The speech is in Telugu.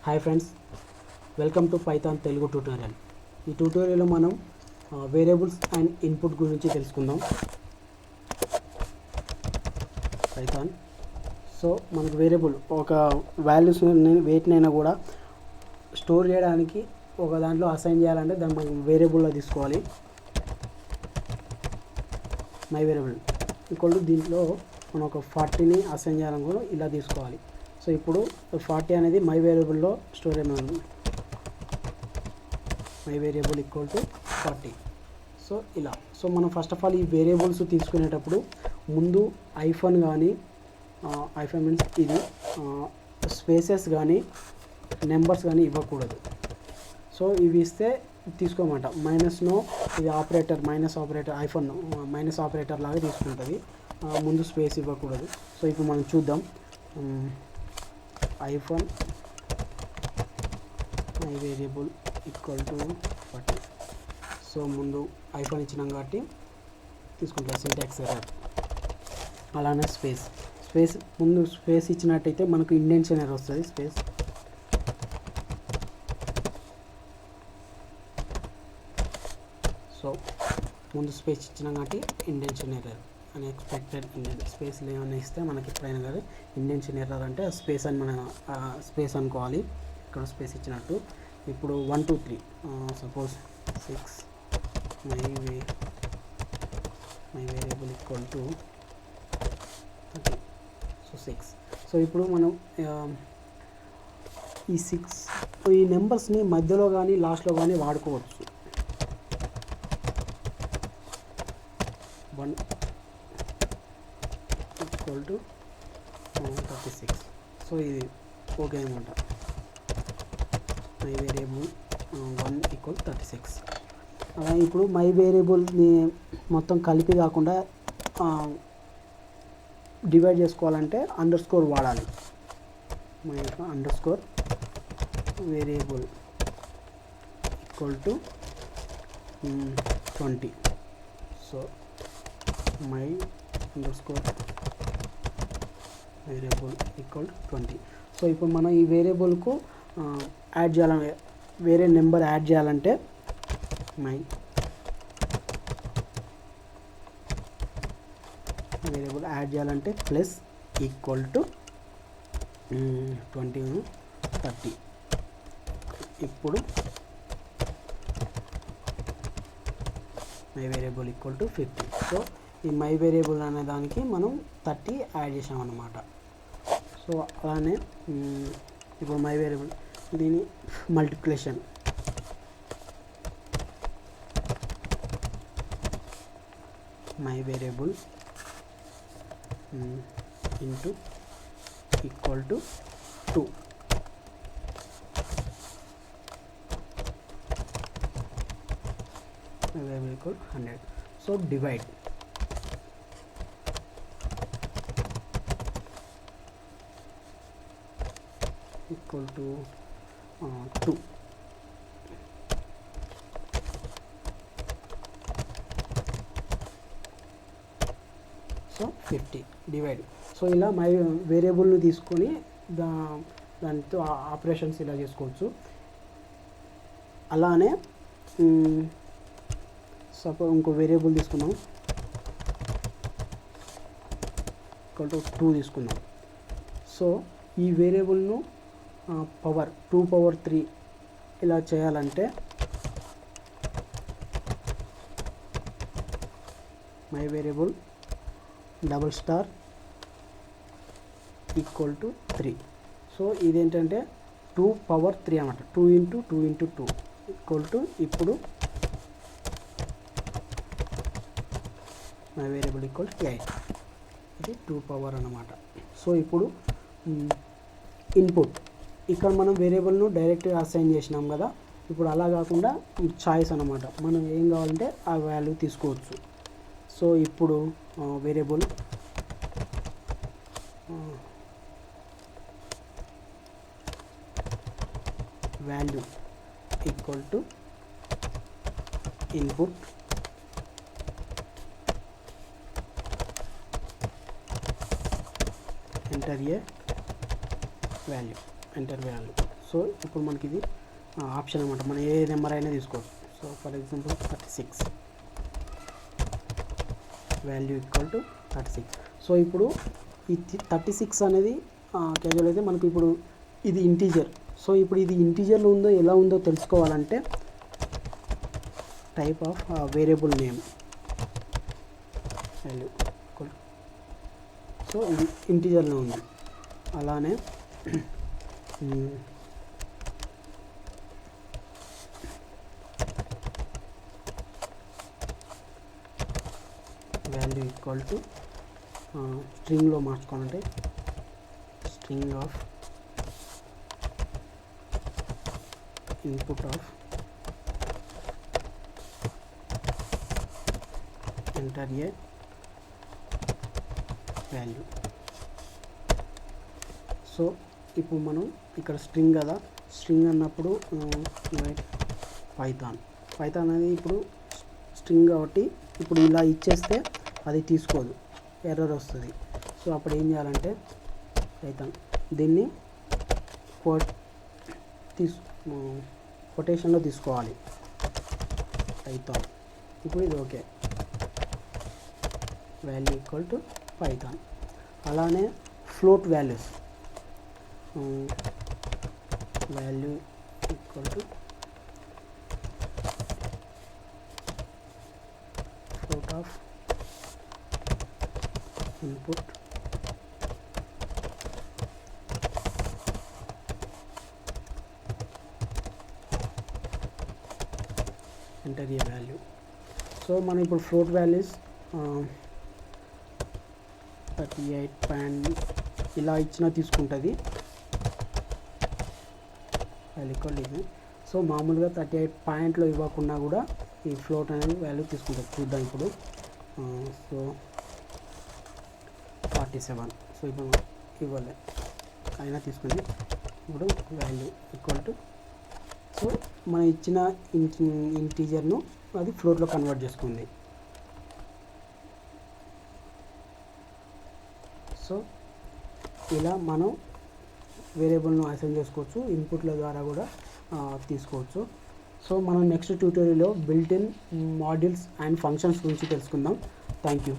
Hi friends, welcome to Python Telugu tutorial. ఈ ట్యూటోరియల్లో మనం వేరియబుల్స్ అండ్ ఇన్పుట్ గురించి తెలుసుకుందాం. పైథాన్ సో మనకు వేరియబుల్ ఒక వాల్యూస్ వేటినైనా కూడా స్టోర్ చేయడానికి ఒక దాంట్లో అసైన్ చేయాలంటే దాన్ని మనం వేరియబుల్లో తీసుకోవాలి. మై వేరియబుల్ ఈక్వల్ టు దీంట్లో మనం ఒక 40ని అసైన్ చేయాలనుకో ఇలా తీసుకోవాలి. సో ఇప్పుడు 40 అనేది మై వేరియబుల్లో స్టోర్ అయిన my variable equal to 40. So ఇలా సో మనం ఫస్ట్ ఆఫ్ ఆల్ ఈ వేరియబుల్స్ తీసుకునేటప్పుడు ముందు ఐఫోన్ కానీ ఐఫోన్ మీన్స్ ఇది స్పేసెస్ కానీ నెంబర్స్ కానీ ఇవ్వకూడదు. సో ఇవి ఇస్తే తీసుకోమంట మైనస్నో ఇది operator minus operator iPhone minus operator లాగా తీసుకుంటుంది. ముందు స్పేస్ ఇవ్వకూడదు. సో ఇప్పుడు మనం చూద్దాం. IPhone my variable equal to 40. So ముందు ఐఫోన్ ఇచ్చినాం కాబట్టి తీసుకుంటాం సింటాక్స్ ఎర్రర్. అలానే స్పేస్ ముందు స్పేస్ ఇచ్చినట్టయితే మనకు ఇండెంట్షన్ ఎర్రర్ వస్తుంది. స్పేస్ సో ముందు స్పేస్ ఇచ్చినాం కాబట్టి ఇండెంట్షన్ ఎర్రర్ అని ఎక్స్పెక్టెడ్ స్పేస్ ఏమైనా ఇస్తే మనకి ఎప్పుడైనా కానీ ఇండెంట్షన్ ఎర్రర్ అంటే స్పేస్ అని మన స్పేస్ అనుకోవాలి. ఇక్కడ స్పేస్ ఇచ్చినట్టు. ఇప్పుడు 1 2 3 suppose 6 my variable equal to 30. So 6. So ఇప్పుడు మనం ఈ 6 ఈ నెంబర్స్ని మధ్యలో కానీ లాస్ట్లో కానీ వాడుకోవచ్చు. 1 ఈక్వల్ టు 36. సో ఇది ఓకే అనమాట. My variable 1 equal 36. అలాగే ఇప్పుడు మై వేరియబుల్ని మొత్తం కలిపి కాకుండా డివైడ్ చేసుకోవాలంటే అండర్ స్కోర్ వాడాలి. My under score variable equal to 20. So my under score variable equal to 20. So ఇప్పుడు మనం ఈ వేరియబుల్కు యాడ్ చేయాలని వేరే నెంబర్ యాడ్ చేయాలంటే మై వేరియబుల్ యాడ్ చేయాలంటే ప్లస్ ఈక్వల్ టు 20 30. ఇప్పుడు my variable equal to 50. So ఈ మై వేరియబుల్ అనే దానికి మనం 30 యాడ్ చేసామన్నమాట. సో అలానే ఇప్పుడు మై వేరియబుల్ దీని multiplication my variable into equal to 2. My variable equal 100. So divide equal to 2. So 50 divide. So ఇలా మై వేరియబుల్ని తీసుకొని దానితో ఆపరేషన్స్ ఇలా చేసుకోవచ్చు. అలానే సపోజ్ ఇంకో వేరియబుల్ తీసుకున్నాం ఈక్వల్ టు 2 తీసుకున్నాం. సో ఈ వేరియబుల్ను పవర్ 2 power 3 ఇలా చేయాలంటే my variable double star equal to 3. So ఇదేంటంటే 2 power 3 అన్నమాట. 2 into 2 into 2 ఈక్వల్ టు ఇప్పుడు మై వేరియబుల్ ఈక్వల్ టు 8. ఇది 2 power అన్నమాట. సో ఇప్పుడు ఇన్పుట్ ఇక్కడ మనం వేరియబుల్ను డైరెక్ట్గా అసైన్ చేసినాం కదా. ఇప్పుడు అలా కాకుండా చాయిస్ అన్నమాట. మనం ఏం కావాలంటే ఆ వాల్యూ తీసుకోవచ్చు. సో ఇప్పుడు variable value equal to input enter a value, enter value. So ఇప్పుడు మనకి ఇది ఆప్షన్ అనమాట, మనం ఏ నెంబర్ అయినా తీసుకోవచ్చు. So for example 36 value equal to 36. So ఇప్పుడు ఈ 36 అనేది క్యాజువల్ అయితే మనకు ఇప్పుడు ఇది ఇంటీజర్. సో ఇప్పుడు ఇది ఇంటీజర్లో ఉందో ఎలా ఉందో తెలుసుకోవాలంటే type of variable name value equal. So ఇది ఇంటీజర్లో ఉంది. అలానే వాల్యూ ఈక్వల్ టు స్ట్రింగ్లో మార్చుకోవాలంటే string of input of enter a value. So ఇప్పుడు మనం ఇక్కడ స్ట్రింగ్ కదా, స్ట్రింగ్ అన్నప్పుడు పైథాన్ అనేది ఇప్పుడు స్ట్రింగ్ కాబట్టి ఇప్పుడు ఇలా ఇచ్చేస్తే అది తీసుకోదు, ఎర్రర్ వస్తుంది. సో అప్పుడు ఏం చేయాలంటే పైథాన్ దీన్ని కొటేషన్లో తీసుకోవాలి పైథాన్. ఇప్పుడు ఇది okay, value equal to Python. అలానే float values value equal to float of input enter a value. So మనం ఇప్పుడు ఫ్లోట్ వాల్యూస్ 38 ఇలా ఇచ్చినా తీసుకుంటుంది వాల్యూ ఈక్వల్ ఇది. సో మామూలుగా 38 పాయింట్లో ఇవ్వకుండా కూడా ఈ ఫ్లోట్ అనేది వాల్యూ తీసుకుంటుంది. చూద్దాం ఇప్పుడు. సో 47. సో ఇప్పుడు ఇవ్వలే అయినా తీసుకుంది. ఇప్పుడు వాల్యూ ఈక్వల్ టు, సో మనం ఇచ్చిన ఇంటీజర్ను అది ఫ్లోట్లో కన్వర్ట్ చేసుకుంది. సో ఇలా మనం వేరియబుల్ను అసైన్ చేసుకోవచ్చు, ఇన్పుట్ల ద్వారా కూడా తీసుకోవచ్చు. సో మనం నెక్స్ట్ ట్యూటోరియల్లో built in modules and functions గురించి తెలుసుకుందాం. Thank you.